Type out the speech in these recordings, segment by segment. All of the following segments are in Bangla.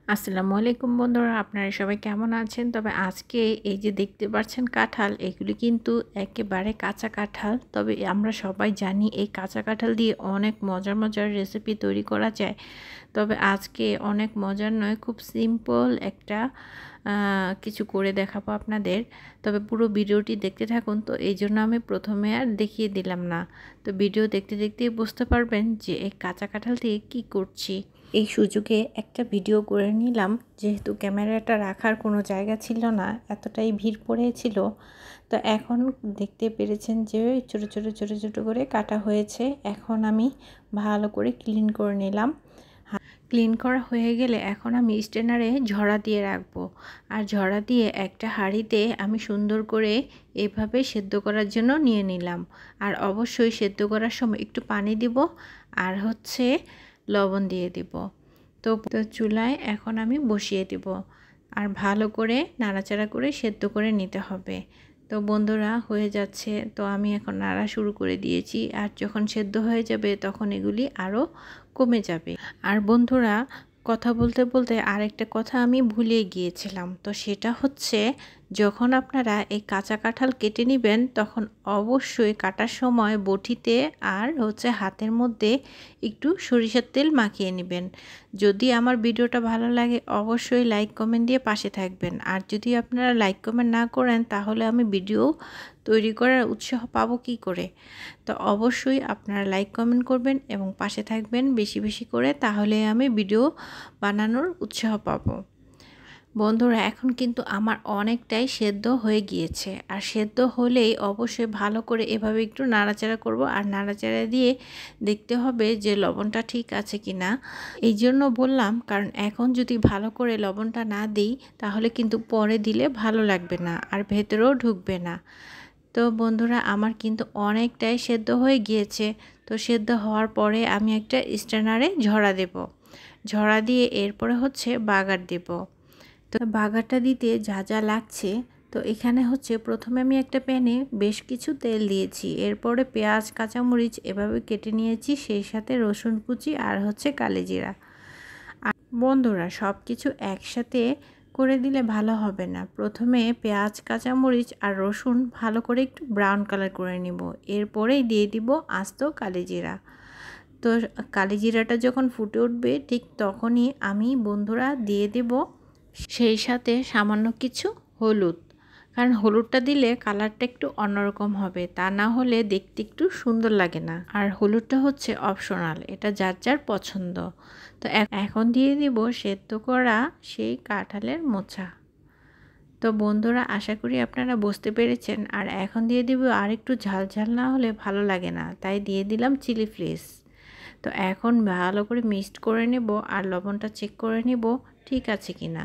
আসসালামু আলাইকুম বন্ধুরা, আপনারা সবাই কেমন আছেন? তবে আজকে এই যে দেখতে পাচ্ছেন কাঁঠাল, এগুলি কিন্তু একেবারে কাঁচা কাঁঠাল। তবে আমরা সবাই জানি এই কাঁচা কাঁঠাল দিয়ে অনেক মজার মজার রেসিপি তৈরি করা যায়। তবে আজকে অনেক মজার নয়, খুব সিম্পল একটা কিছু করে দেখাবো আপনাদের। তবে পুরো ভিডিওটি দেখতে থাকুন। তো এই জন্য আমি প্রথমে আর দেখিয়ে দিলাম না। তো ভিডিও দেখতে দেখতেই বুঝতে পারবেন যে এই কাঁচা কাঁঠাল দিয়ে কী করছি। এই সুযোগে একটা ভিডিও করে নিলাম, যেহেতু ক্যামেরাটা রাখার কোনো জায়গা ছিল না, এতটাই ভিড় পড়েছিল। তো এখন দেখতে পেরেছেন যে ছোটো ছোটো ছোটো ছোটো করে কাটা হয়েছে। এখন আমি ভালো করে ক্লিন করে নিলাম। ক্লিন করা হয়ে গেলে এখন আমি স্ট্রেনারে ঝরা দিয়ে রাখবো। আর ঝরা দিয়ে একটা হাঁড়িতে আমি সুন্দর করে এভাবে সেদ্ধ করার জন্য নিয়ে নিলাম। আর অবশ্যই সেদ্ধ করার সময় একটু পানি দিব আর লবণ দিয়ে দিব। তো চুলায় এখন আমি বসিয়ে দিব আর ভালো করে নাড়াচাড়া করে সেদ্ধ করে নিতে হবে। তো বন্ধুরা হয়ে যাচ্ছে, তো আমি এখন নাড়া শুরু করে দিয়েছি। আর যখন সেদ্ধ হয়ে যাবে তখন এগুলি আরও কমে যাবে। আর বন্ধুরা, কথা বলতে বলতে আরেকটা কথা আমি ভুলে গিয়েছিলাম। তো সেটা হচ্ছে, যখন আপনারা এই কাঁচা কাঁঠাল কেটে নেবেন তখন অবশ্যই কাটার সময় বটিতে আর হাতের মধ্যে একটু সরিষার তেল মাখিয়ে নেবেন। যদি আমার ভিডিওটা ভালো লাগে অবশ্যই লাইক কমেন্ট দিয়ে পাশে থাকবেন। আর যদি আপনারা লাইক কমেন্ট না করেন তাহলে আমি ভিডিও তৈরি করার উৎসাহ পাবো কী করে? তো অবশ্যই আপনারা লাইক কমেন্ট করবেন এবং পাশে থাকবেন বেশি বেশি করে, তাহলে আমি ভিডিও বানানোর উৎসাহ পাবো। বন্ধুরা, এখন কিন্তু আমার অনেকটাই সেদ্ধ হয়ে গিয়েছে। আর সেদ্ধ হলেই অবশ্যই ভালো করে এভাবে একটু নাড়াচাড়া করব। আর নাড়াচাড়া দিয়ে দেখতে হবে যে লবণটা ঠিক আছে কি না। এই জন্য বললাম, কারণ এখন যদি ভালো করে লবণটা না দিই তাহলে কিন্তু পরে দিলে ভালো লাগবে না আর ভেতরেও ঢুকবে না। তো বন্ধুরা, আমার কিন্তু অনেকটাই সেদ্ধ হয়ে গিয়েছে। তো সেদ্ধ হওয়ার পরে আমি একটা স্ট্রেনারে ঝরা দেব। ঝরা দিয়ে এরপরে বাগার দেব। তো বাগারটা দিতে যা যা লাগছে, তো এখানে প্রথমে আমি একটা প্যানে বেশ কিছু তেল দিয়েছি। এরপরে পেঁয়াজ কাঁচামরিচ এভাবে কেটে নিয়েছি, সেই সাথে রসুন কুচি আর কালিজিরা। আর বন্ধুরা, সব কিছু একসাথে করে দিলে ভালো হবে না। প্রথমে পেঁয়াজ কাঁচামরিচ আর রসুন ভালো করে একটু ব্রাউন কালার করে নিব। এরপরেই দিয়ে দিব আস্ত কালিজিরা। তো কালিজিরাটা যখন ফুটে উঠবে ঠিক তখনই আমি বন্ধুরা দিয়ে দেব সেই সাথে সামান্য কিছু হলুদ। কারণ হলুদটা দিলে কালারটা একটু অন্যরকম হবে, তা না হলে দেখতে একটু সুন্দর লাগে না। আর হলুদটা অপশনাল, এটা যার যার পছন্দ। তো এখন দিয়ে দিব সেদ্ধ করা সেই কাঁঠালের মোচা। তো বন্ধুরা, আশা করি আপনারা বুঝতে পেরেছেন। আর এখন দিয়ে দিব, আর একটু ঝাল ঝাল না হলে ভালো লাগে না, তাই দিয়ে দিলাম চিলি ফ্লেক্স। তো এখন ভালো করে মিক্সড করে নেব আর লবণটা চেক করে নেব ঠিক আছে কি না।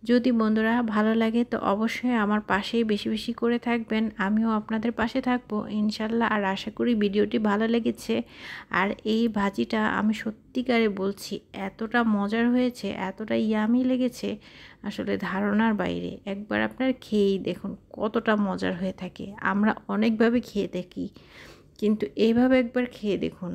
যদি বন্ধুরা ভালো লাগে তো অবশ্যই আমার পাশেই বেশি বেশি করে থাকবেন, আমিও আপনাদের পাশে থাকবো ইনশাল্লাহ। আর আশা করি ভিডিওটি ভালো লেগেছে। আর এই ভাজিটা আমি সত্যিকারে বলছি, এতটা মজার হয়েছে, এতটা ইয়ামি লেগেছে, আসলে ধারণার বাইরে। একবার আপনার খেয়েই দেখুন কতটা মজার হয়ে থাকে। আমরা অনেকভাবে খেয়ে থাকি, কিন্তু এইভাবে একবার খেয়ে দেখুন।